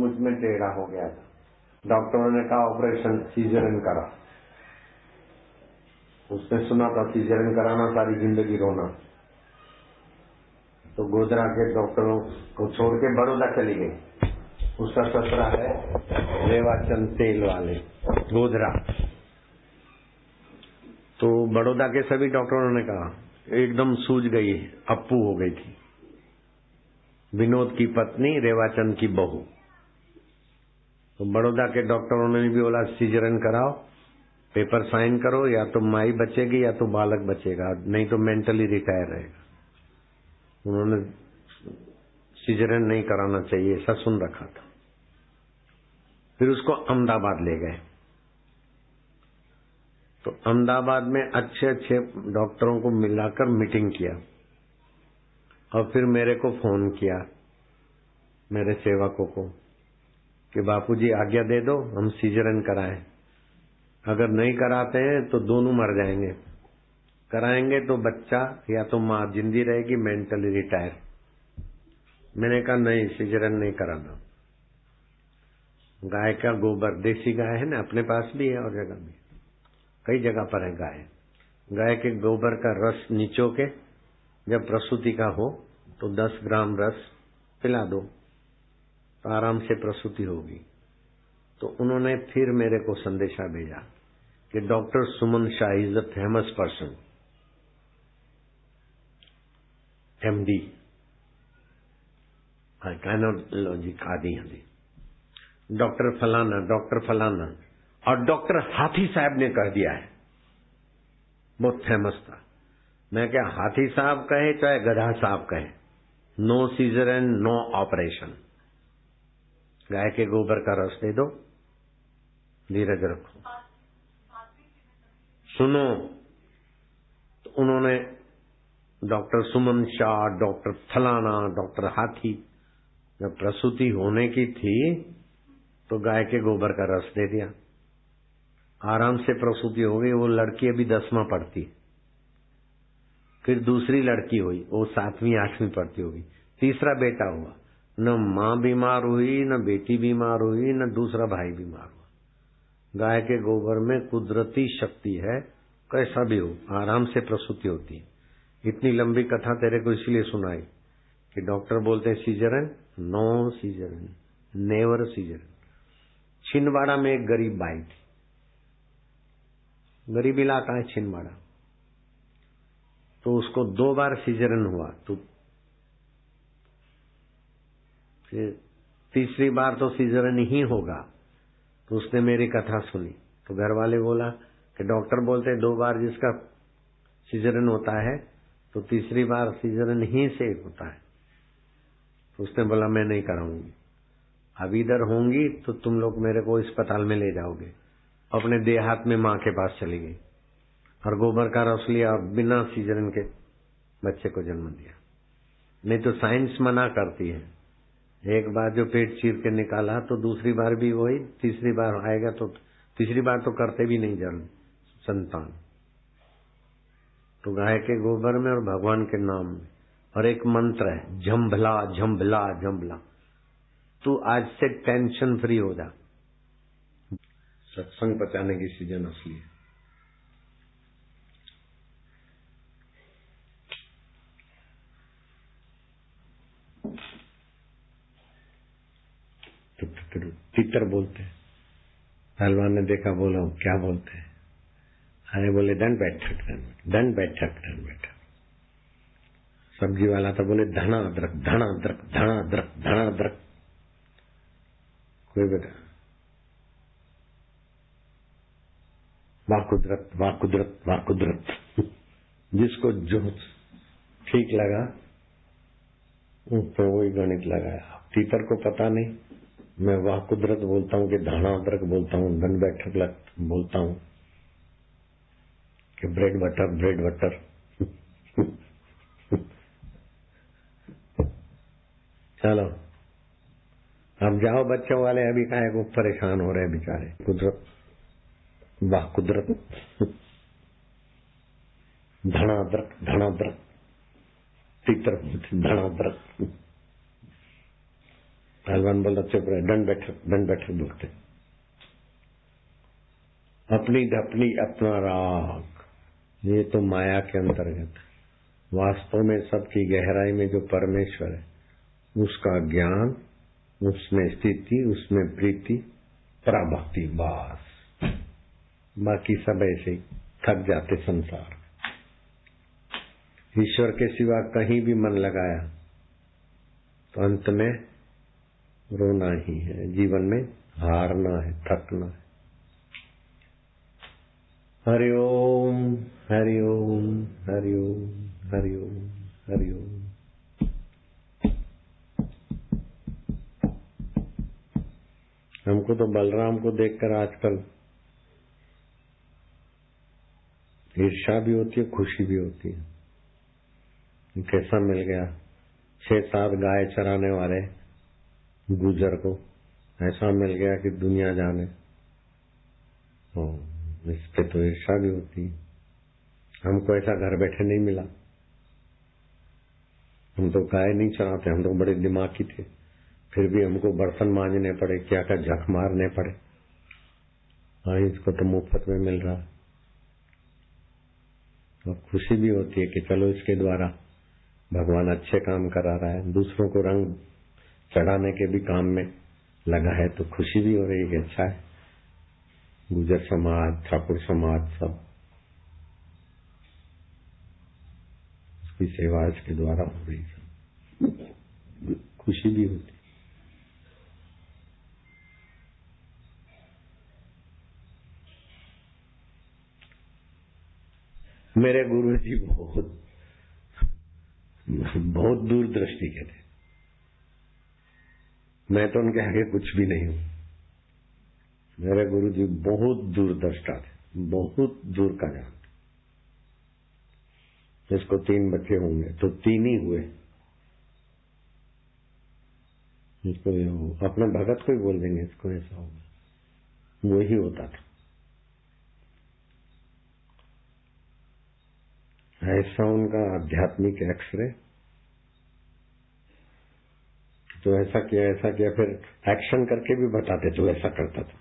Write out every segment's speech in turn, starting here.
मुझ में टेढ़ा हो गया था। डॉक्टरों ने कहा ऑपरेशन सीजरियन करा। उसने सुना था सीजरियन कराना सारी जिंदगी रोना, तो गोधरा के डॉक्टरों को छोड़ के बड़ौदा चली गई। उसका ससुरा है रेवाचंद तेल वाले गोधरा। तो बड़ौदा के सभी डॉक्टरों ने कहा एकदम सूझ गई, अप्पू हो गई थी। विनोद की पत्नी रेवाचंद की बहू। तो बड़ौदा के डॉक्टरों ने भी बोला सीजरियन कराओ, पेपर साइन करो, या तो माई बचेगी या तो बालक बचेगा, नहीं तो मेंटली रिटायर रहेगा। उन्होंने सीजरियन नहीं कराना चाहिए ऐसा सुन रखा था। फिर उसको अहमदाबाद ले गए। तो अहमदाबाद में अच्छे अच्छे डॉक्टरों को मिलाकर मीटिंग किया और फिर मेरे को फोन किया, मेरे सेवकों को, कि बापूजी आज्ञा दे दो हम सीजरियन कराएं। अगर नहीं कराते हैं तो दोनों मर जाएंगे, कराएंगे तो बच्चा या तो माँ जिंदी रहेगी, मेंटली रिटायर। मैंने कहा नहीं, सीजरियन नहीं कराना। गाय का गोबर, देसी गाय है ना, अपने पास भी है और जगह भी, कई जगह पर है गाय। गाय के गोबर का रस निचो के जब प्रसूति का हो तो 10 ग्राम रस पिला दो तो आराम से प्रसूति होगी। तो उन्होंने फिर मेरे को संदेशा भेजा कि doctor Suman Shah is the famous person, MD गायनोलॉजी आदि हदी, डॉक्टर फलाना और डॉक्टर हाथी साहब ने कह दिया है, बहुत फेमस था। मैं क्या, हाथी साहब कहे चाहे गधा साहब कहे, नो सीजरियन नो ऑपरेशन। गाय के गोबर का रस दे दो, धीरज रखो, सुनो। तो उन्होंने डॉक्टर सुमन शाह, डॉक्टर फलाना, डॉक्टर हाथी, जब प्रसूति होने की थी तो गाय के गोबर का रस दे दिया, आराम से प्रसूति हो गई। वो लड़की अभी 10वां पढ़ती, फिर दूसरी लड़की हुई, वो 7वीं 8वीं पढ़ती होगी, तीसरा बेटा हुआ। न माँ बीमार हुई, न बेटी बीमार हुई, न दूसरा भाई बीमार हुआ। गाय के गोबर में कुदरती शक्ति है, कैसा भी हो आराम से प्रसूति होती है। इतनी लंबी कथा तेरे को इसलिए सुनाई कि डॉक्टर बोलते हैं caesarean, no caesarean, never caesarean. Chhindwara में एक गरीब बाई थी, गरीब इलाका है छिंदवाड़ा, तो उसको 2 बार सीजरियन हुआ। तो फिर तीसरी बार तो सीजरियन ही होगा। तो उसने मेरी कथा सुनी तो घर वाले बोला कि डॉक्टर बोलते 2 बार जिसका सीजरियन होता है तो तीसरी बार सीजरियन ही से होता है। तो उसने बोला मैं नहीं कराऊंगी, अब इधर होंगी तो तुम लोग मेरे को अस्पताल में ले जाओगे। अपने देहात में माँ के पास चली गई और गोबर का रस लिया और बिना सीजरियन के बच्चे को जन्म दिया। नहीं तो साइंस मना करती है, एक बार जो पेट चीर के निकाला तो दूसरी बार भी वही, तीसरी बार आएगा तो तीसरी बार तो करते भी नहीं जन्म संतान। तो गाय के गोबर में और भगवान के नाम में, और एक मंत्र है झंभला झंभला झंभला। तू आज से टेंशन फ्री हो जा। सत्संग बचाने की सीजन असली है। तीतर बोलते हैं, पहलवान ने देखा, बोला क्या बोलते हैं? अरे बोले दंड बैठक, दंड बैठक, दंड बैठक। सब्जी वाला था, बोले धना अदरक, धना अदरक, धना अदरक, धना अदरक। कोई बेटा वाह कुदरत, वाह कुदरत, वाह कुदरत। जिसको जो ठीक लगा तो वही गणित लगाया। तीतर को पता नहीं, मैं वाह कुदरत बोलता हूँ कि धाना अदरक बोलता हूँ, दंड बैठक बोलता हूँ कि ब्रेड बटर, ब्रेड बटर। चलो अब जाओ, बच्चों वाले अभी काहे को परेशान हो रहे हैं बेचारे। कुदरत, वाह कुदरत, धना अदरक, धना अदरक, तीतर धना अदरक। पहलवान बोलता चुप रहे, दंड बैठक बोलते। अपनी ढपनी अपना राग, ये तो माया के अंतर्गत। वास्तव में सबकी गहराई में जो परमेश्वर है, उसका ज्ञान, उसमें स्थिति, उसमें प्रीति, पराभक्ति, बस। बाकी सब ऐसे थक जाते संसार। ईश्वर के सिवा कहीं भी मन लगाया तो अंत में रोना ही है, जीवन में हारना है, थकना है। हरि ओम, हरि ओम, हरि ओम, हरि ओम, हरि ओम। हमको तो बलराम को देखकर आजकल ईर्ष्या भी होती है, खुशी भी होती है। कैसा मिल गया 6-7 गाय चराने वाले गुजर को, ऐसा मिल गया कि दुनिया जाने। इस पे तो ईर्ष्या भी होती है। हमको ऐसा घर बैठे नहीं मिला। हम तो गाय नहीं चराते, हम तो बड़े दिमागी थे, फिर भी हमको बर्तन मांजने पड़े, क्या क्या झक मारने पड़े। हाँ, इसको तो मुफ्त में मिल रहा। और खुशी भी होती है कि चलो इसके द्वारा भगवान अच्छे काम करा रहा है, दूसरों को रंग चढ़ाने के भी काम में लगा है, तो खुशी भी हो रही है कि अच्छा है। गुजर समाज, ठाकुर समाज, सब उसकी सेवा इसके द्वारा हो रही है, खुशी भी होती। मेरे गुरु जी बहुत दूरदृष्टि के थे। मैं तो उनके आगे कुछ भी नहीं हूं। मेरे गुरु जी बहुत दूरदृष्टा थे, बहुत दूर का जानते। जिसको 3 बच्चे होंगे तो 3 ही हुए। इसको अपने भगत को ही बोल देंगे, इसको ऐसा होगा, वो ही होता था। ऐसा उनका आध्यात्मिक एक्सरे, तो ऐसा किया, फिर एक्शन करके भी बताते, तो ऐसा करता था।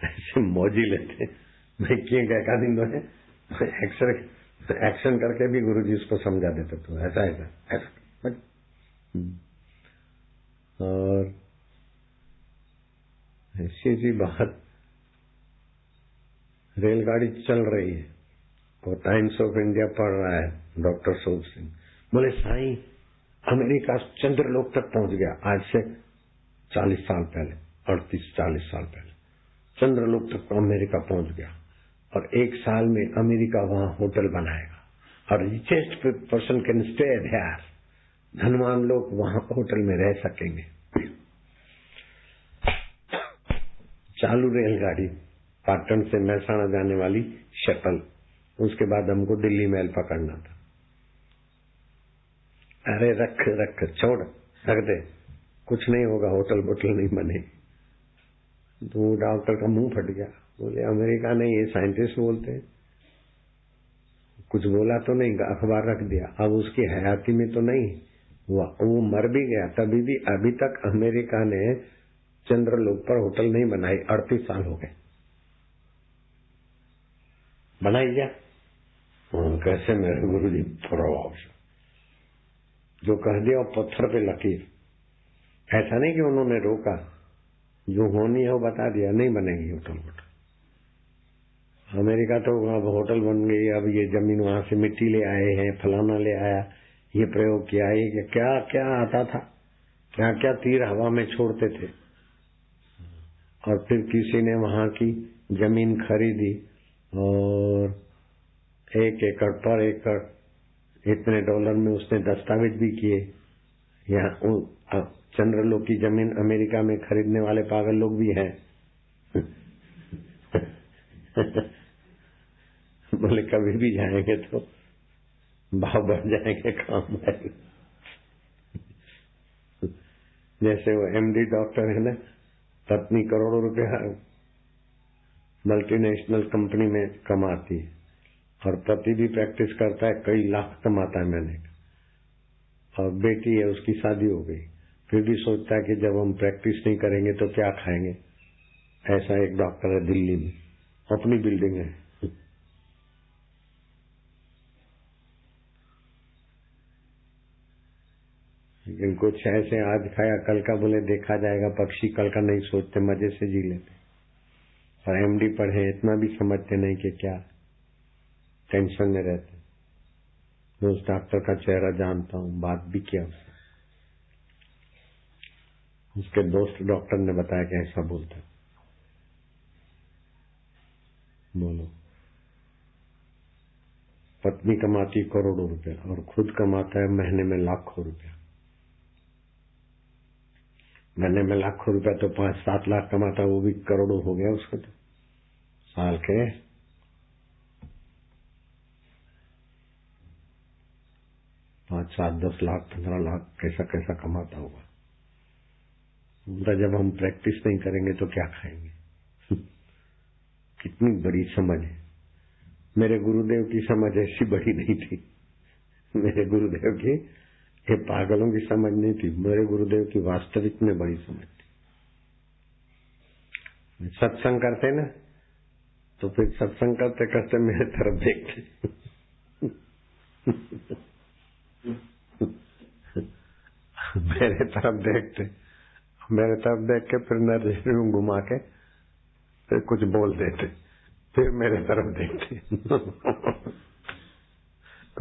ऐसे मौजी लेते, मैं किए गए का दिन है एक्शन करके भी गुरु जी उसको समझा देते, तो ऐसा ऐसा। और ऐसी बात, रेलगाड़ी चल रही है, वो टाइम्स ऑफ इंडिया पढ़ रहा है डॉक्टर सोप सिंह, बोले साईं अमेरिका चंद्रलोक तक पहुंच गया आज से 40 साल पहले, 38-40 साल पहले चंद्रलोक तक अमेरिका पहुंच गया, और 1 साल में अमेरिका वहां होटल बनाएगा, और richest person can stay there, धनवान लोग वहां होटल में रह सकेंगे। चालू रेलगाड़ी, पाटन से महसाणा जाने वाली शटल, उसके बाद हमको दिल्ली मेल पकड़ना था। अरे रख छोड़, रख दे, कुछ नहीं होगा, होटल बोटल नहीं बने। तो डॉक्टर का मुंह फट गया, बोले अमेरिका नहीं, ये साइंटिस्ट बोलते हैं। कुछ बोला तो नहीं, अखबार रख दिया। अब उसकी हयाती में तो नहीं हुआ, वो मर भी गया, तभी भी अभी तक अमेरिका ने चंद्रलोक पर होटल नहीं बनाई। 38 साल हो गए, बनाई क्या? कैसे मेरे गुरु जी प्रभाव जो कह दिया पत्थर पे लकीर। ऐसा नहीं कि उन्होंने रोका, जो होनी है वो बता दिया, नहीं बनेगी होटल। अमेरिका तो अब होटल बन गई, अब ये जमीन वहां से मिट्टी ले आए हैं, फलाना ले आया, ये प्रयोग किया, ये क्या क्या आता था, क्या क्या तीर हवा में छोड़ते थे। और फिर किसी ने वहां की जमीन खरीदी और 1 एकड़ पर एकड़ इतने डॉलर में उसने दस्तावेज भी किए। यहाँ चंद्रलोक की जमीन अमेरिका में खरीदने वाले पागल लोग भी हैं। बोले कभी भी जाएंगे तो भाव बढ़ जाएंगे, काम आएगा। जैसे वो MD डॉक्टर है ना, पत्नी करोड़ों रुपया मल्टीनेशनल कंपनी में कमाती है और पति भी प्रैक्टिस करता है, कई लाख कमाता है। मैंने और बेटी है, उसकी शादी हो गई, फिर भी सोचता है कि जब हम प्रैक्टिस नहीं करेंगे तो क्या खाएंगे। ऐसा एक डॉक्टर है दिल्ली में, अपनी बिल्डिंग है। लेकिन कुछ ऐसे आज खाया कल का बोले देखा जाएगा, पक्षी कल का नहीं सोचते, मजे से जी लेते। और एमडी पढ़े इतना भी समझते नहीं कि क्या टेंशन में रहते। मैं उस डॉक्टर का चेहरा जानता हूँ, बात भी किया उससे। उसके दोस्त डॉक्टर ने बताया कि ऐसा बोलता है। बोलो, पत्नी कमाती करोड़ों रुपया और खुद कमाता है महीने में लाखों रुपया। महीने में लाखों रुपया तो 5-7 लाख कमाता, वो भी करोड़ों हो गया उसका। तो साल के 5-7-10 लाख 15 लाख कैसा कैसा कमाता होगा। जब हम प्रैक्टिस नहीं करेंगे तो क्या खाएंगे। कितनी बड़ी समझ है। मेरे गुरुदेव की समझ ऐसी बड़ी नहीं थी। मेरे गुरुदेव की ये पागलों की समझ नहीं थी, मेरे गुरुदेव की वास्तविक में बड़ी समझ थी। सत्संग करते ना, तो फिर सत्संग करते करते मेरे तरफ देखते। मेरे तरफ देख के फिर नजर घुमा के फिर कुछ बोल देते, फिर मेरे तरफ देखते।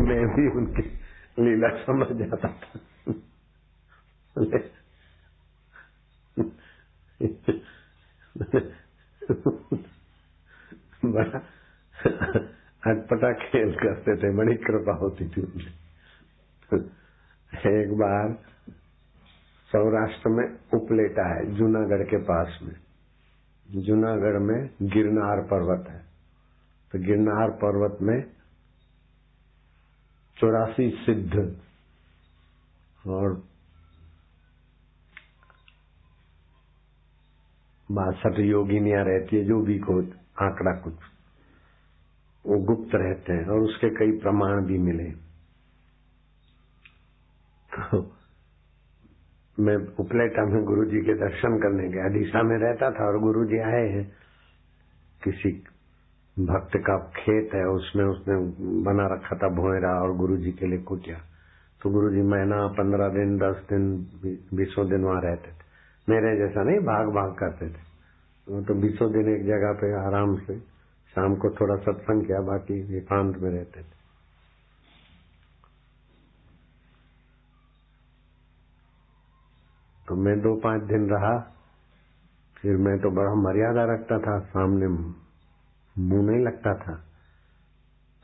मैं भी उनकी लीला समझ जाता था। बड़ा अटपटा खेल करते थे, बड़ी कृपा होती थी उनकी। एक बार सौराष्ट्र में उपलेटा है, जूनागढ़ के पास में। जूनागढ़ में गिरनार पर्वत है, तो गिरनार पर्वत में 84 सिद्ध और 62 योगिनियां रहती है, जो भी को आंकड़ा कुछ, वो गुप्त रहते हैं और उसके कई प्रमाण भी मिले। तो मैं उपलेटा में गुरुजी के दर्शन करने गया। डीसा में रहता था और गुरुजी आए हैं, किसी भक्त का खेत है, उसमें उसने बना रखा था भोयरा और गुरुजी के लिए कुटिया। तो गुरुजी महीना 15 दिन 10 दिन 20 दिन वहां रहते थे। मेरे जैसा नहीं भाग भाग करते थे, वो तो 20 दिन एक जगह पे आराम से, शाम को थोड़ा सत्संग किया, बाकी एकांत में रहते थे। तो मैं 2-5 दिन रहा, फिर मैं तो बड़ा मर्यादा रखता था, सामने मुंह नहीं लगता था।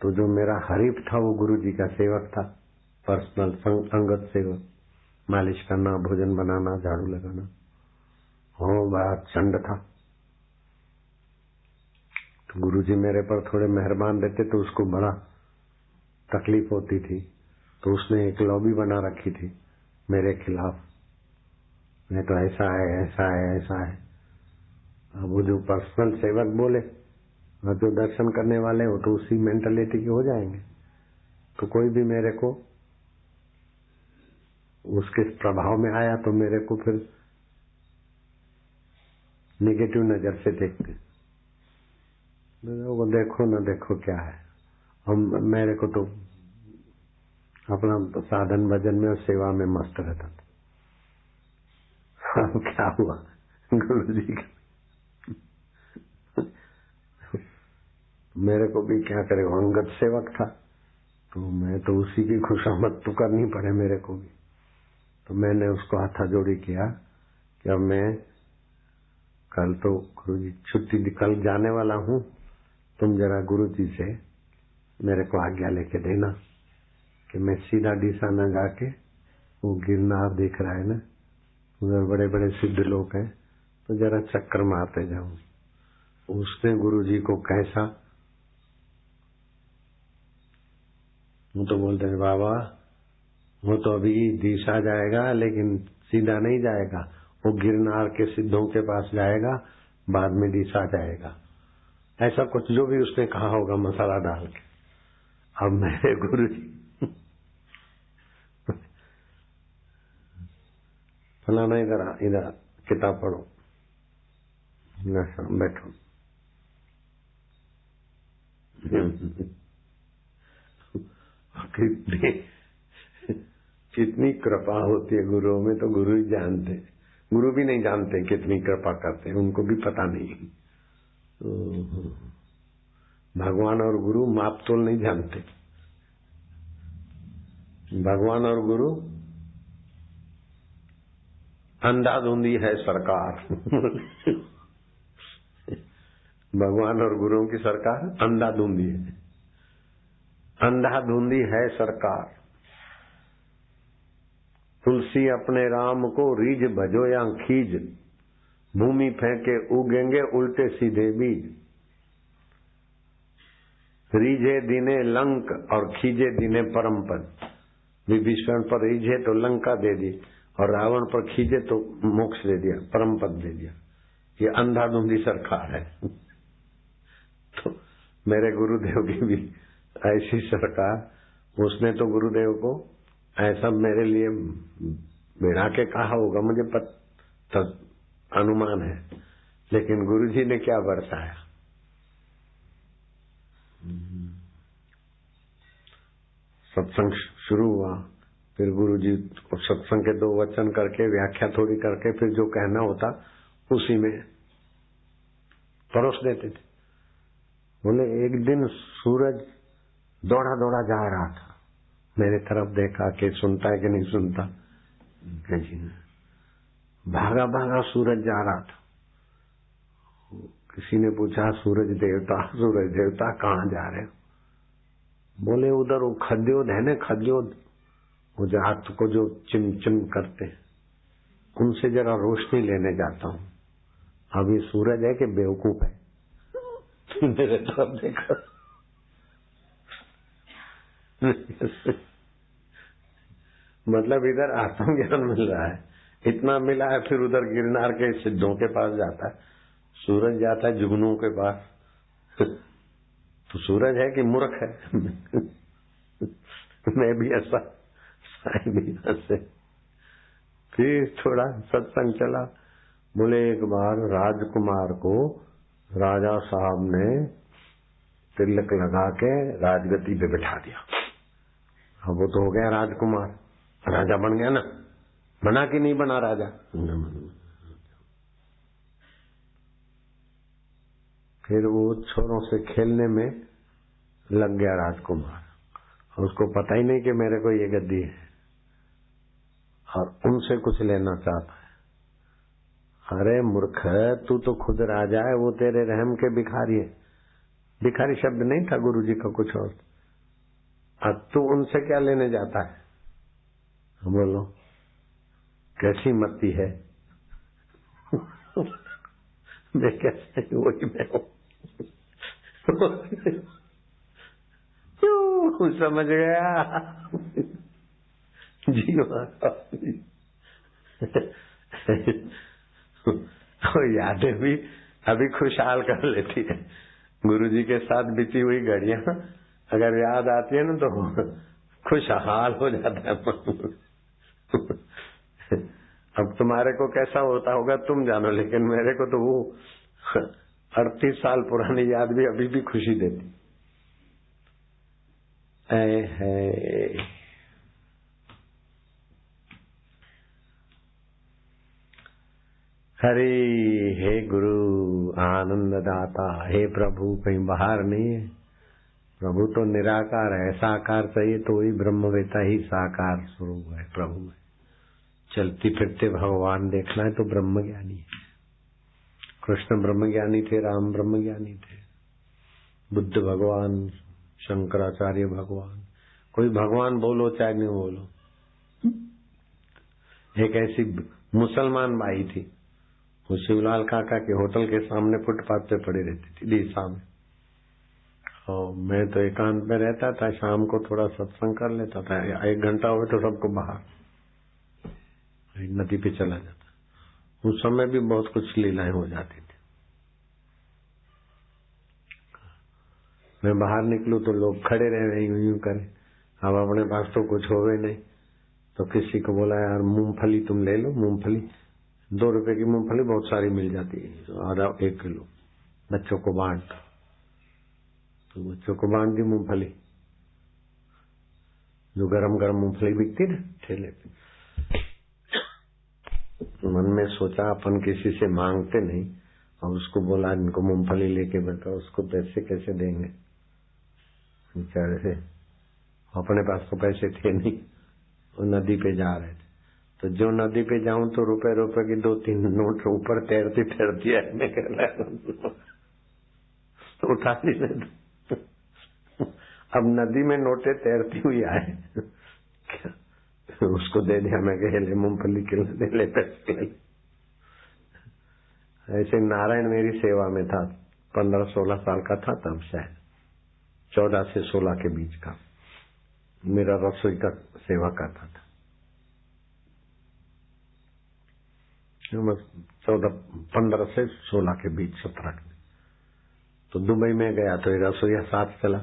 तो जो मेरा हरीफ था वो गुरुजी का सेवक था, पर्सनल अंगत सेवक, मालिश करना, भोजन बनाना, झाड़ू लगाना, हो बड़ा चंड था। तो गुरुजी मेरे पर थोड़े मेहरबान रहते, तो उसको बड़ा तकलीफ होती थी। तो उसने एक लॉबी बना रखी थी मेरे खिलाफ, मैं तो ऐसा है ऐसा है ऐसा है। अब वो जो पर्सनल सेवक बोले और जो दर्शन करने वाले हो तो उसी मेंटालिटी के हो जाएंगे। तो कोई भी मेरे को उसके प्रभाव में आया तो मेरे को फिर निगेटिव नजर से देखते, वो देखो ना देखो क्या है। हम मेरे को तो अपना साधन भजन में और सेवा में मस्त रहता था। अब क्या हुआ, गुरु जी का मेरे को भी क्या करे, अंगत सेवक था, तो मैं तो उसी की खुशामद तो करनी पड़े मेरे को भी। तो मैंने उसको हाथाजोड़ी किया कि अब मैं कल तो गुरु जी छुट्टी, कल जाने वाला हूँ, तुम जरा गुरु जी से मेरे को आज्ञा लेके देना कि मैं सीधा डीसा न जाके, वो गिरनार देख रहा है ना, उधर बड़े बड़े सिद्ध लोग हैं, तो जरा चक्कर मारते जाऊं। उसने गुरु जी को कैसा, वो तो बोलते हैं बाबा वो तो अभी डीसा जाएगा लेकिन सीधा नहीं जाएगा, वो गिरनार के सिद्धों के पास जाएगा, बाद में डीसा जाएगा। ऐसा कुछ जो भी उसने कहा होगा मसाला डाल के। अब मेरे गुरु जी फलाना इधर किताब पढ़ो, बैठो। कितनी कृपा होती है गुरुओं में, तो गुरु ही जानते। गुरु भी नहीं जानते कितनी कृपा करते, उनको भी पता नहीं। भगवान और गुरु माप तोल नहीं जानते। भगवान और गुरु अंधाधुंधी है सरकार। भगवान और गुरुओं की सरकार अंधाधुंधी है, अंधाधुंधी है सरकार। तुलसी अपने राम को रीझ भजो या खीज, भूमि फेंके उगेंगे उल्टे सीधे बीज। रीझे दिने लंक और खीजे दिने परम पद। विभीषण पर रीझे तो लंका दे दी, और रावण पर खींचे तो मोक्ष दे दिया, परम पद दे दिया। ये अंधाधुंधी सरकार है। तो मेरे गुरुदेव की भी ऐसी सरकार, उसने तो गुरुदेव को ऐसा मेरे लिए बिड़ा के कहा होगा, मुझे अनुमान है, लेकिन गुरुजी ने क्या बरसाया। सत्संग शुरू हुआ, फिर गुरुजी को सत्संग के 2 वचन करके व्याख्या थोड़ी करके फिर जो कहना होता उसी में परोस देते थे। बोले एक दिन सूरज दौड़ा दौड़ा जा रहा था, मेरे तरफ देखा कि सुनता है कि नहीं सुनता। भागा भागा सूरज जा रहा था। किसी ने पूछा सूरज देवता कहाँ जा रहे हो? बोले उधर वो खद्योद है ना, खद्योद, वो रात को जो चिम चिम करते हैं, उनसे जरा रोशनी लेने जाता हूँ। अब ये सूरज है कि बेवकूफ है? मेरे तरफ देखा। मतलब इधर आत्मज्ञान मिल रहा है, इतना मिला है, फिर उधर गिरनार के सिद्धों के पास जाता है, सूरज जाता है जुगनू के पास। तो सूरज है कि मूर्ख है? मैं भी ऐसा से। फिर थोड़ा सत्संग चला। बोले एक बार राजकुमार को राजा साहब ने तिलक लगा के राजगद्दी पे बिठा दिया। अब वो तो हो गया राजकुमार, राजा बन गया ना, बना कि नहीं बना राजा? फिर वो छोरों से खेलने में लग गया राजकुमार, और उसको पता ही नहीं कि मेरे को ये गद्दी है, और उनसे कुछ लेना चाहता है। अरे मूर्ख, तू तो खुद राजा है, वो तेरे रहम के भिखारी है। भिखारी शब्द नहीं था गुरुजी का, कुछ और। अब तू उनसे क्या लेने जाता है? बोलो कैसी मती है? मैं कैसे, वही मैं हूँ। समझ गया जी। तो यादें भी अभी खुशहाल कर लेती है। गुरुजी के साथ बीती हुई घड़ियां अगर याद आती है ना तो खुशहाल हो जाता है। अब तुम्हारे को कैसा होता होगा तुम जानो, लेकिन मेरे को तो वो 38 साल पुरानी याद भी अभी भी खुशी देती है। हरे हे गुरु आनंद दाता, हे प्रभु कहीं बाहर नहीं है। प्रभु तो निराकार है, साकार चाहिए तो वही ब्रह्मवेता ही साकार स्वरूप है प्रभु है। चलती फिरते भगवान देखना है तो ब्रह्म ज्ञानी है। कृष्ण ब्रह्म ज्ञानी थे, राम ब्रह्म ज्ञानी थे, बुद्ध भगवान, शंकराचार्य भगवान, कोई भगवान बोलो चाहे नहीं बोलो। एक ऐसी मुसलमान बाई थी, वो शिवलाल काका के होटल के सामने फुटपाथ पे पड़ी रहती थी डीसा में। और मैं तो एकांत में रहता था, शाम को थोड़ा सत्संग कर लेता था। 1 घंटा हो तो सबको बाहर नदी पे चला जाता। उस समय भी बहुत कुछ लीलाएं हो जाती थी। मैं बाहर निकलूं तो लोग खड़े रह रहे यूं करें, अब अपने पास तो कुछ होवे नहीं, तो किसी को बोला यार मूंगफली तुम ले लो, मूंगफली 2 रुपए की मूंगफली बहुत सारी मिल जाती है, तो आधा 1 किलो बच्चों को बांट। तो बच्चों को बांट दी मूंगफली, जो गरम गरम मूंगफली बिकती ना ठेले पे। मन में सोचा अपन किसी से मांगते नहीं, और उसको बोला इनको मूंगफली लेके बैठा, उसको पैसे कैसे देंगे बेचारे से, अपने पास तो पैसे थे नहीं। वो नदी पे जा रहे थे, तो जो नदी पे जाऊं तो रुपए की 2-3 नोट ऊपर तैरती तैरती है, मैं कह रहा उठा ली। अब नदी में नोटे तैरती हुई आए, उसको दे दिया। मैं कह ले मूंगफली किलो दे ले, पैसे ले। ऐसे नारायण मेरी सेवा में था, 15-16 साल का था तब, शायद 14 से 16 के बीच का, मेरा रसोई का सेवा करता था। 15 से 16 के बीच, 17 के। तो दुबई में गया तो एक रसोईया साथ चला,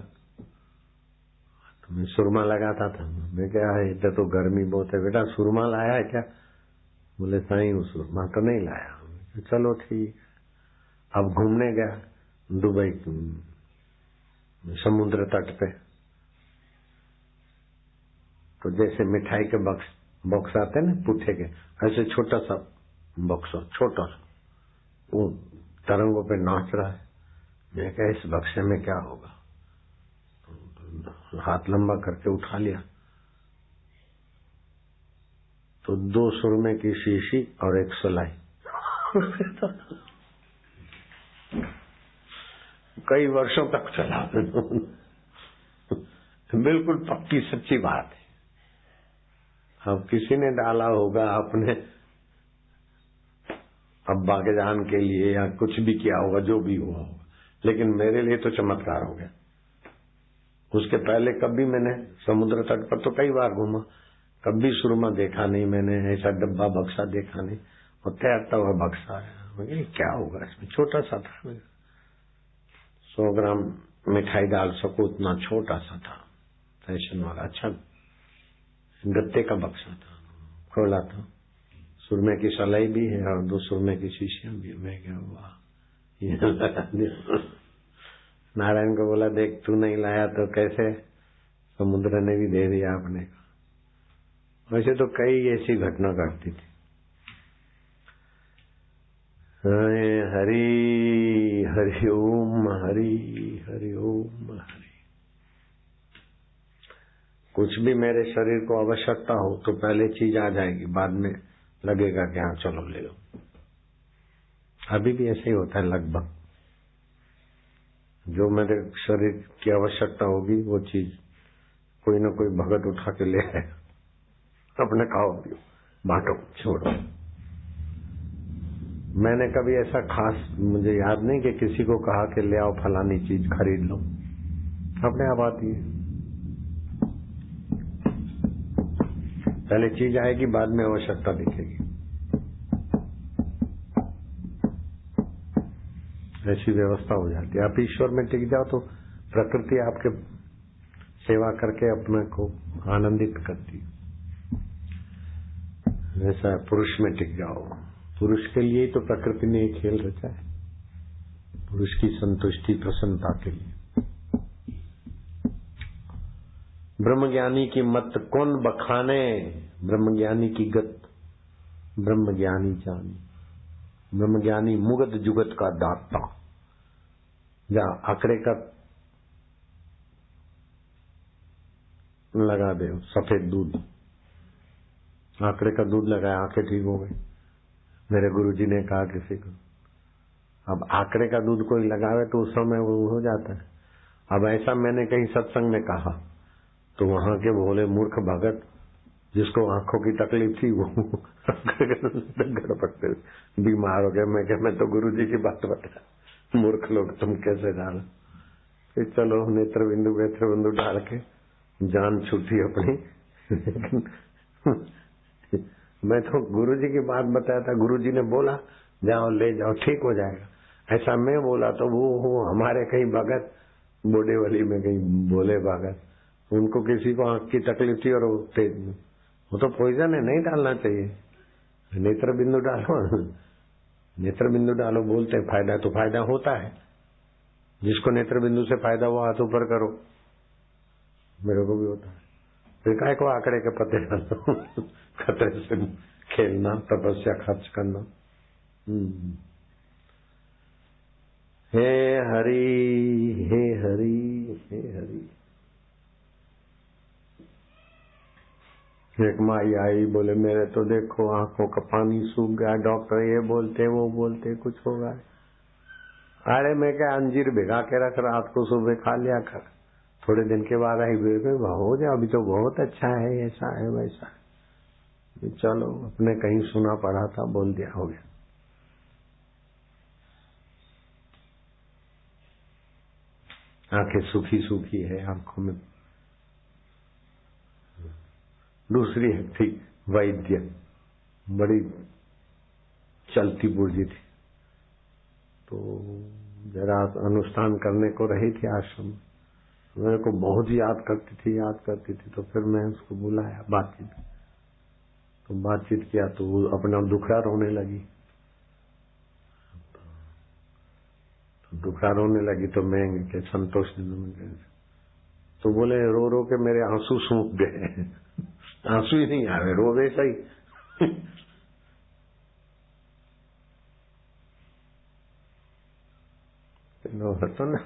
तो मैं सुरमा लगाता था। मैं क्या है, इधर तो गर्मी बहुत है, बेटा सुरमा लाया है क्या? बोले साईं सुरमा तो नहीं लाया। चलो ठीक। अब घूमने गया दुबई समुद्र तट पे, तो जैसे मिठाई के बॉक्स आते हैं ना पुट्ठे के, ऐसे छोटा सा बॉक्स, छोटा सा, वो तरंगों पे नाच रहा है। मैं क्या इस बक्से में क्या होगा, तो हाथ लंबा करके उठा लिया, तो 2 सुरमे की शीशी और 1 सुलाई। कई वर्षों तक चला। बिल्कुल पक्की सच्ची बात है। अब किसी ने डाला होगा अपने अब्बा के जान के लिए, या कुछ भी किया होगा, जो भी हुआ होगा, लेकिन मेरे लिए तो चमत्कार हो गया। उसके पहले कभी मैंने समुद्र तट पर तो कई बार घूमा, कभी सुरमा देखा नहीं मैंने, ऐसा डब्बा बक्सा देखा नहीं, और तैरता हुआ बक्सा है। क्या होगा इसमें, छोटा सा था, 100 ग्राम मिठाई डाल सको उतना छोटा सा था, फैशन वाला, अच्छा गत्ते का बक्सा था। खोला था, सुरमे की सलाई भी है और 2 सुरमे की शीशियां भी। मैं क्या, वाह, ये लगा दिया। नारायण को बोला देख तू नहीं लाया तो कैसे, समुद्र ने भी दे दिया अपने को। वैसे तो कई ऐसी घटना घटती थी। हरि हरि ओम, हरि हरि ओम, हरि। कुछ भी मेरे शरीर को आवश्यकता हो तो पहले चीज आ जाएगी, बाद में लगेगा कि हाँ चलो ले लो। अभी भी ऐसे ही होता है लगभग। जो मेरे शरीर की आवश्यकता होगी वो चीज कोई ना कोई भगत उठा के ले आए, अपने खाओ पियो बांटो छोड़ो। मैंने कभी ऐसा खास मुझे याद नहीं कि किसी को कहा कि ले आओ फलानी चीज खरीद लो, अपने आप आती है। पहले चीज आएगी, बाद में आवश्यकता दिखेगी। ऐसी व्यवस्था हो जाती है। आप ईश्वर में टिक जाओ तो प्रकृति आपके सेवा करके अपने को आनंदित करती है। ऐसा पुरुष में टिक जाओ, पुरुष के लिए तो प्रकृति ने एक खेल रचा है, पुरुष की संतुष्टि प्रसन्नता के लिए। ब्रह्मज्ञानी की मत कौन बखाने, ब्रह्मज्ञानी की गत ब्रह्मज्ञानी जानी। ब्रह्मज्ञानी मुगत जुगत का दाता। या आंकड़े का लगा दे सफेद दूध, आंकड़े का दूध लगाया, आंखें ठीक हो गई। मेरे गुरुजी ने कहा किसी को, अब आंकड़े का दूध कोई लगावे तो उस समय वो हो जाता है। अब ऐसा मैंने कहीं सत्संग में कहा तो वहां के भोले मूर्ख भगत जिसको आंखों की तकलीफ थी वो गड़बड़ते बीमार हो गए। मैं तो गुरुजी की बात बता, मूर्ख लोग तुम कैसे डाल। फिर चलो नेत्र बिंदु डाल के जान छूटी अपनी। मैं तो गुरुजी की बात बताया था, गुरुजी ने बोला जाओ ले जाओ ठीक हो जाएगा। ऐसा मैं बोला तो वो हमारे कहीं भगत बोडेवली में कहीं बोले भगत, उनको किसी को आंख की तकलीफ थी और वो वो तो पॉइजन है, नहीं डालना चाहिए। नेत्र बिंदु डालो, नेत्र बिंदु डालो, बोलते हैं फायदा तो फायदा होता है। जिसको नेत्र बिंदु से फायदा हुआ हाथ ऊपर करो, मेरे को भी होता है। फिर काय को आंकड़े के पते डालो, खतरे से खेलना, तपस्या खर्च करना। हे हरि हे हरि हे हरि। एक माई आई, बोले मेरे तो देखो आंखों का पानी सूख गया, डॉक्टर ये बोलते वो बोलते कुछ होगा। अरे मैं क्या अंजीर भिगा के रख, रात को सुबह खा लिया कर। थोड़े दिन के बाद आई, हो जाए अभी तो बहुत अच्छा है, ऐसा है वैसा है। चलो, अपने कहीं सुना पढ़ा था, बोल दिया, हो गया। आंखें सूखी सूखी है, आंखों में। दूसरी है थी वैद्य, बड़ी चलती बुर्जी थी, तो जरा अनुष्ठान करने को रही थी आश्रम। मेरे को बहुत याद करती थी, तो फिर मैं उसको बुलाया, बातचीत किया, तो वो अपना दुखड़ा रोने लगी। तो मैं के संतोष तो बोले रो रो के मेरे आंसू सूख गए। आंसू ही नहीं आ रहे, रो वैसा ही। હતો ને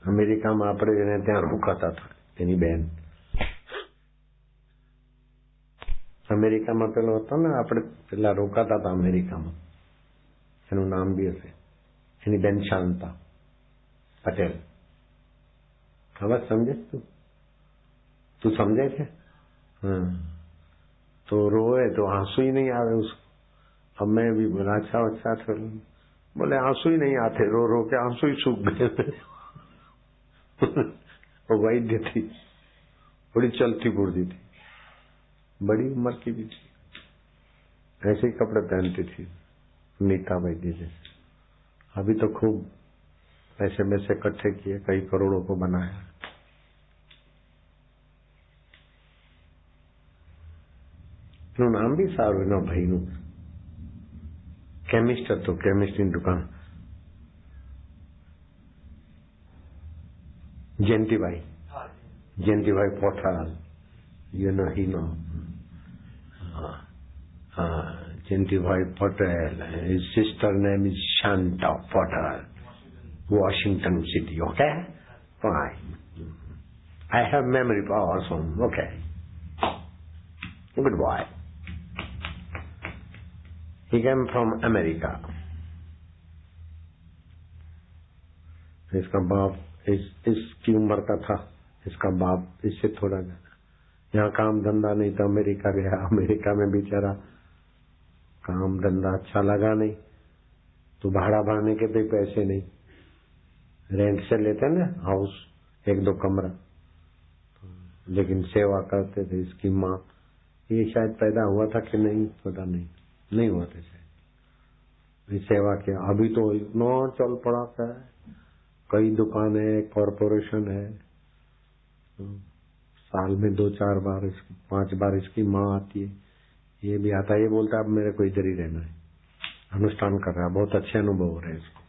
અમેરિકામાં આપણે જેને ત્યાં રોકાતા હતા, તેની બેન અમેરિકામાં પેલો હતો ને, આપણે પેલા રોકાતા હતા અમેરિકામાં, એનું નામ બી હશે, એની બેન શાંતા પટેલ. હવે સમજે તું સમજે છે? तो रोए तो आंसू ही नहीं आवे उसको। अब मैं भी बोला अच्छा बोले आंसू ही नहीं आते, रो रो के आंसू ही सूख गए। वो वैद्य थी, बड़ी चलती बुर्दी थी, बड़ी उम्र की भी थी, ऐसे ही कपड़े पहनती थी नीता वैद्य जैसे। अभी तो खूब पैसे में से इकट्ठे किए, कई करोड़ों को बनाया। નામ બી સારું એના ભાઈનું, કેમિસ્ટ હતો, કેમિસ્ટની દુકાન, Jayantibhai પોઠાલ, you know, he know. Jayantibhai Patel, his sister name is Shanta Patel, Washington City, okay? Fine. I have memory power, so okay. Goodbye. He came from America. इसका बाप इसकी उम्र का था, इसका बाप इससे थोड़ा ज्यादा। यहाँ काम धंधा नहीं था, अमेरिका गया। अमेरिका में बेचारा काम धंधा अच्छा लगा नहीं, तो भाड़ा भरने के भी पैसे नहीं, रेंट से लेते ना हाउस, 1-2 कमरा, लेकिन सेवा करते थे। इसकी माँ, ये शायद पैदा हुआ था कि नहीं पता नहीं हुआ था शायद, सेवा किया। अभी तो इतना चल पड़ा है, कई दुकानें, कॉरपोरेशन है, साल में 2-4 बार 5 बार इसकी माँ आती है, ये भी आता है। ये बोलता है अब मेरे को इधर ही रहना है, अनुष्ठान कर रहा है, बहुत अच्छे अनुभव हो रहे हैं इसको।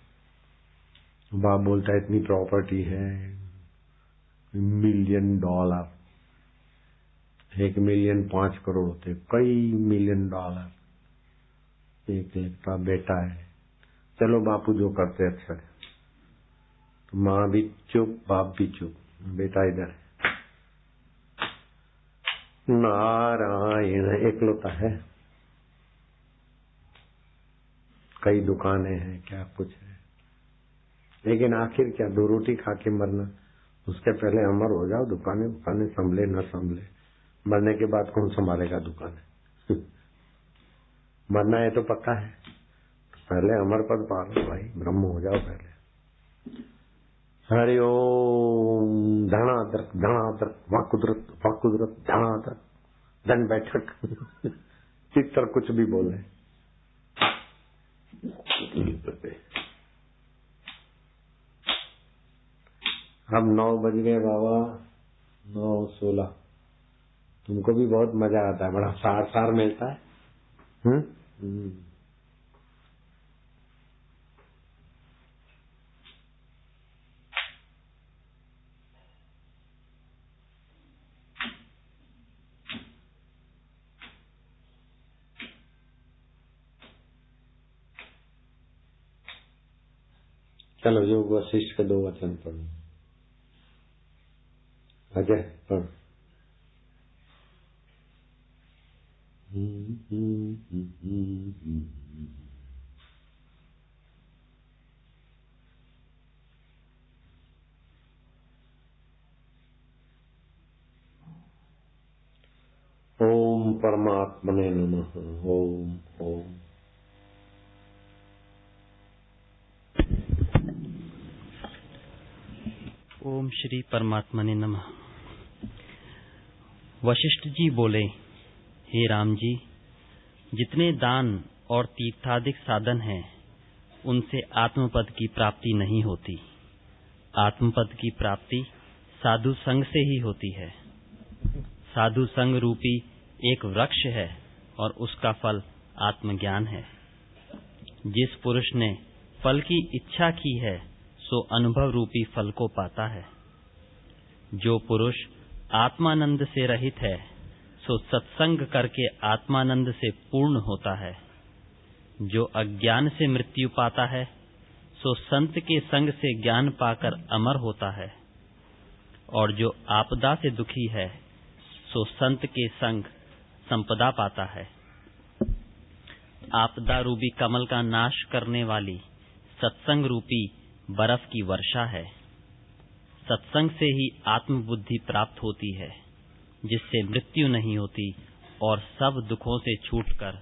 बाप बोलता है इतनी प्रॉपर्टी है, $1 मिलियन, 1 मिलियन 5 करोड़ होते, कई $1 मिलियन, 1 लाख का बेटा है। चलो बापू जो करते अच्छा है। तो माँ भी चुप, बाप भी चुप, बेटा इधर है। नारायण एकलौता है, कई दुकानें हैं, क्या कुछ है, लेकिन आखिर क्या, 2 रोटी खा के मरना, उसके पहले अमर हो जाओ। दुकानें संभले न संभले, मरने के बाद कौन संभालेगा दुकान? मरना है तो पक्का है, तो पहले अमर पद पालो भाई, ब्रह्म हो जाओ पहले। हरि ओम। धनादरक धनादरक, वाकुदरत वाकुदरत, धनादरक, धन बैठक। चित्तर कुछ भी बोले। अब 9 बज गए बाबा, 9:16। तुमको भी बहुत मजा आता है, बड़ा सार सार मिलता है। चलो योग वशिष्ठ के 2 वचन पढ़ो। अजय पढ़। ओम परमात्मने नमः। ओम ओम। ओम श्री परमात्मने नमः। वशिष्ठ जी बोले, हे राम जी, जितने दान और तीर्थादिक साधन हैं, उनसे आत्मपद की प्राप्ति नहीं होती। आत्मपद की प्राप्ति साधु संग से ही होती है। साधु संग रूपी एक वृक्ष है और उसका फल आत्मज्ञान है। जिस पुरुष ने फल की इच्छा की है, सो अनुभव रूपी फल को पाता है। जो पुरुष आत्मानंद से रहित है, सो सत्संग करके आत्मानंद से पूर्ण होता है। जो अज्ञान से मृत्यु पाता है, सो संत के संग से ज्ञान पाकर अमर होता है। और जो आपदा से दुखी है, सो संत के संग संपदा पाता है। आपदा रूपी कमल का नाश करने वाली सत्संग रूपी बर्फ की वर्षा है। सत्संग से ही आत्मबुद्धि प्राप्त होती है, जिससे मृत्यु नहीं होती और सब दुखों से छूटकर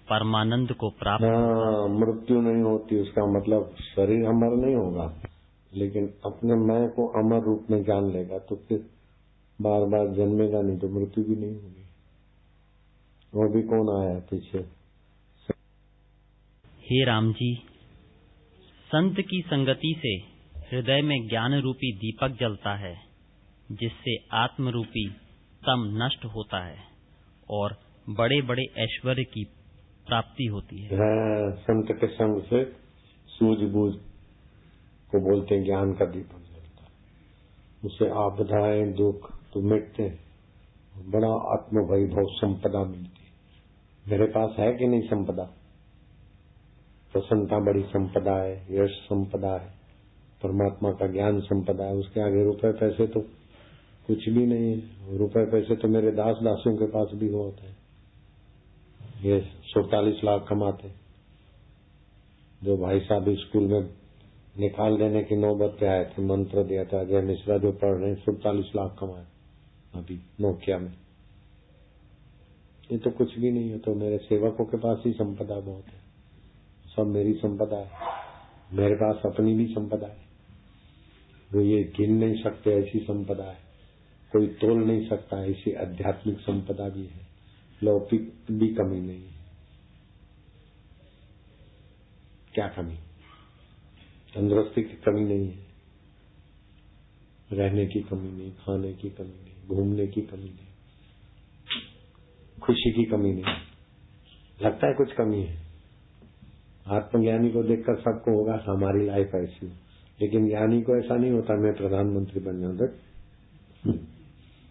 परमानंद को प्राप्त। मृत्यु नहीं होती उसका मतलब शरीर अमर नहीं होगा, लेकिन अपने मैं को अमर रूप में जान लेगा तो फिर बार बार जन्मेगा नहीं, तो मृत्यु भी नहीं होगी। वो भी कौन आया पीछे? हे राम जी, संत की संगति से हृदय में ज्ञान रूपी दीपक जलता है, जिससे आत्म रूपी तम नष्ट होता है और बड़े बड़े ऐश्वर्य की प्राप्ति होती है। संत के संग से सूझबूझ को बोलते हैं ज्ञान का दीपक जलता है, उससे आपदाएं दुख तो मिटते हैं, बड़ा आत्म वैभव संपदा मिलती है। मेरे पास है कि नहीं संपदा? प्रसन्नता बड़ी संपदा है, यश संपदा है, परमात्मा का ज्ञान संपदा है। उसके आगे रुपए पैसे तो कुछ भी नहीं है। रुपए पैसे तो मेरे दास दासियों के पास भी होते हैं। ये 47 लाख कमाते, जो भाई साहब स्कूल में निकाल देने की नौबत पे आए थे, मंत्र दिया था अजय मिश्रा जो पढ़ रहे हैं, 47 लाख कमाए अभी नोकिया में। ये तो कुछ भी नहीं है। तो मेरे सेवकों के पास ही संपदा बहुत है, सब मेरी संपदा है। मेरे पास अपनी भी संपदा है, वो ये गिन नहीं सकते ऐसी संपदा है, कोई तोल नहीं सकता ऐसी आध्यात्मिक संपदा भी है। लौकिक भी कमी नहीं है। क्या कमी? तंदुरुस्ती की कमी नहीं है, रहने की कमी नहीं, खाने की कमी नहीं, घूमने की कमी नहीं, खुशी की कमी नहीं। लगता है कुछ कमी है। आत्मज्ञानी को देखकर सबको होगा हमारी लाइफ ऐसी, लेकिन ज्ञानी को ऐसा नहीं होता मैं प्रधानमंत्री बन जाऊं,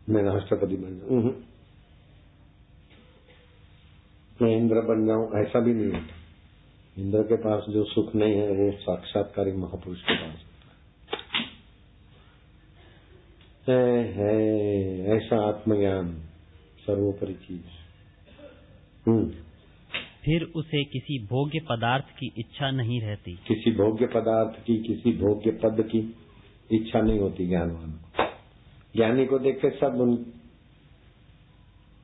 मैं राष्ट्रपति बन जाऊं, मैं इंद्र बन जाऊं, ऐसा भी नहीं होता। इंद्र के पास जो सुख नहीं है वो साक्षात्कारी महापुरुष के पास है। ऐसा आत्मज्ञान सर्वोपरि चीज। फिर उसे किसी भोग्य पदार्थ की इच्छा नहीं रहती। किसी भोग्य पदार्थ की, किसी भोग्य पद की इच्छा नहीं होती ज्ञानवान को। ज्ञानी को देख के सब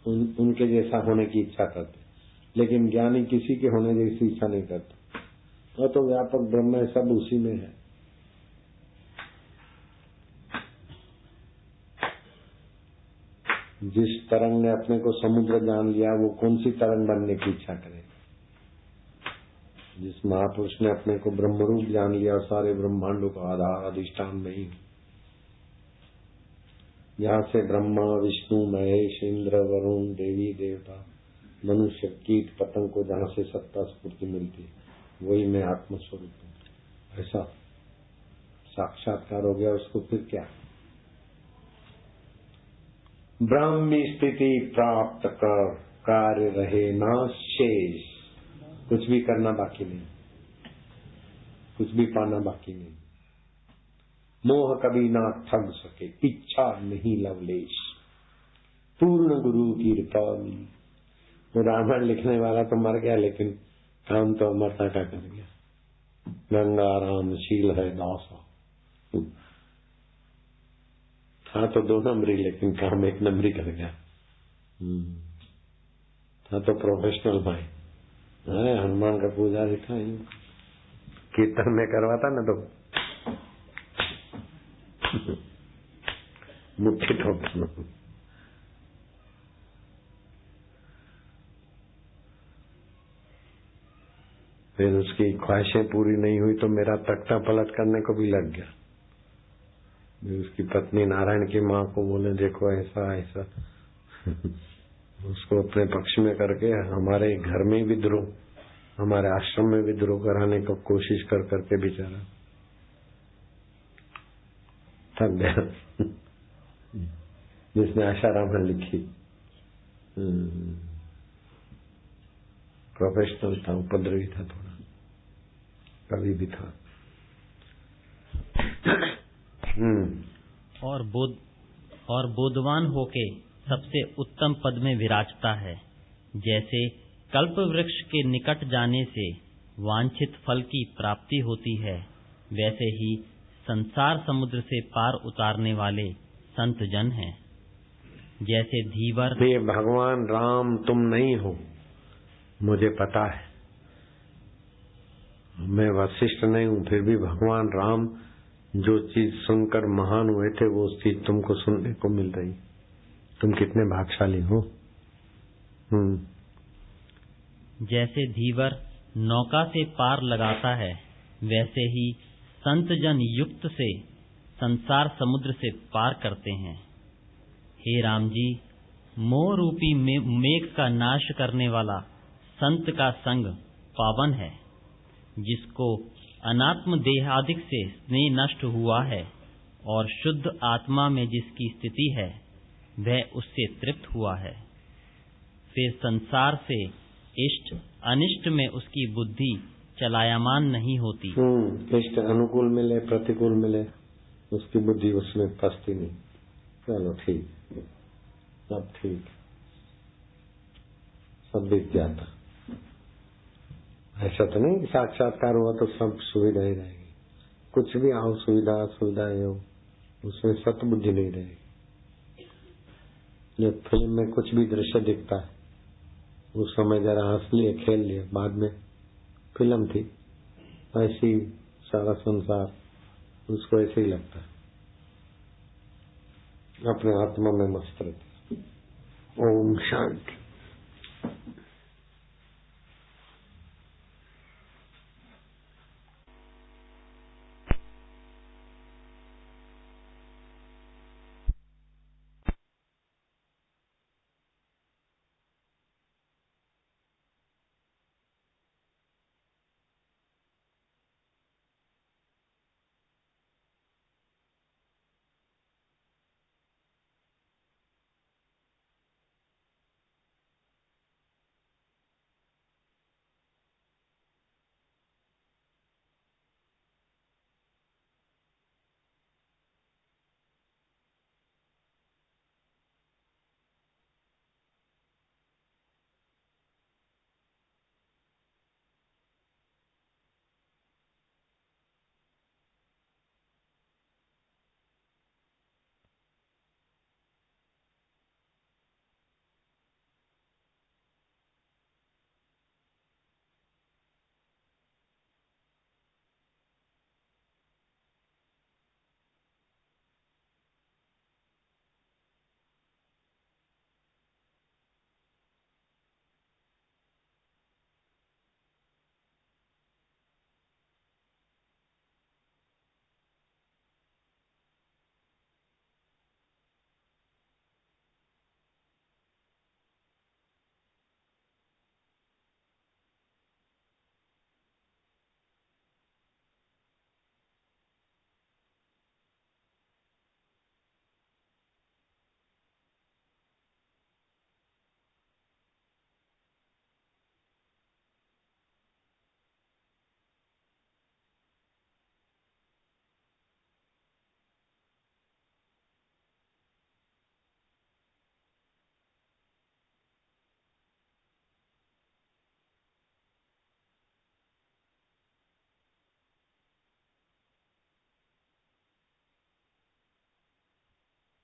उनके जैसा होने की इच्छा करते, लेकिन ज्ञानी किसी के होने जैसी इच्छा नहीं करता। वो तो व्यापक ब्रह्म है, सब उसी में है। जिस तरंग ने अपने को समुद्र जान लिया, वो कौन सी तरंग बनने की इच्छा करे? जिस महापुरुष ने अपने को ब्रह्मरूप जान लिया, सारे ब्रह्मांडों का आधार अधिष्ठान नहीं, जहाँ से ब्रह्मा विष्णु महेश इंद्र वरुण देवी देवता मनुष्य कीट पतंग को जहाँ से सत्ता स्फूर्ति मिलती है, वही मैं आत्मस्वरूप हूँ। ऐसा साक्षात्कार हो गया, उसको फिर क्या? ब्राह्मी स्थिति प्राप्त कर कार्य रहे ना शेष। कुछ भी करना बाकी नहीं, कुछ भी पाना बाकी नहीं। मोह कभी ना ठग सके, इच्छा नहीं लवलेश, पूर्ण गुरु की कृपा मिली। वो रामायण लिखने वाला तो मर गया, लेकिन काम तो अमरता का कर गया। गंगा राम शील है दासा, था तो 2 नंबरी, लेकिन काम 1 नंबरी कर गया। था तो प्रोफेशनल भाई। हनुमान का पूजा दिखा कीर्तन में करवाता ना तो मुट्ठी ठोकना। फिर उसकी ख्वाहिशें पूरी नहीं हुई तो मेरा तख्ता पलट करने को भी लग गया। उसकी पत्नी नारायण की माँ को बोले देखो ऐसा ऐसा उसको अपने पक्ष में करके हमारे घर में विद्रोह, हमारे आश्रम में विद्रोह कराने को कोशिश कर करके बेचारा थक गया। जिसने आशा रामायण लिखी, प्रोफेशनल था, उपद्रवी था, थोड़ा कवि भी था। और बोधवान होके सबसे उत्तम पद में विराजता है। जैसे कल्प वृक्ष के निकट जाने से वांछित फल की प्राप्ति होती है, वैसे ही संसार समुद्र से पार उतारने वाले संत जन हैं। जैसे धीवर, ये भगवान राम तुम नहीं हो, मुझे पता है, मैं वशिष्ठ नहीं हूँ, फिर भी भगवान राम जो चीज सुनकर महान हुए थे वो चीज तुमको सुनने को मिल रही। तुम कितने भाग्यशाली हो। जैसे धीवर नौका से पार लगाता है, वैसे ही संत जन युक्त से संसार समुद्र से पार करते हैं। हे राम जी, मोह रूपी मेघ का नाश करने वाला संत का संग पावन है। जिसको अनात्म देहादिक से स्नेह नष्ट हुआ है और शुद्ध आत्मा में जिसकी स्थिति है, वह उससे तृप्त हुआ है। फिर संसार से इष्ट अनिष्ट में उसकी बुद्धि चलायमान नहीं होती। इष्ट अनुकूल मिले प्रतिकूल मिले, उसकी बुद्धि उसमें फंसती नहीं। चलो ठीक, सब ठीक, सब बीत जाता। ऐसा तो नहीं साक्षात्कार हुआ तो सब सुविधा ही रहेगी। कुछ भी आओ सुविधा हो, उसमें सत्य बुद्धि नहीं रहेगी। जब फिल्म में कुछ भी दृश्य दिखता है, उस समय जरा हंस लिए खेल लिए, बाद में फिल्म थी, ऐसी सारा संसार उसको ऐसे ही लगता है, अपने आत्मा में मस्त रहता है। ओम शांति।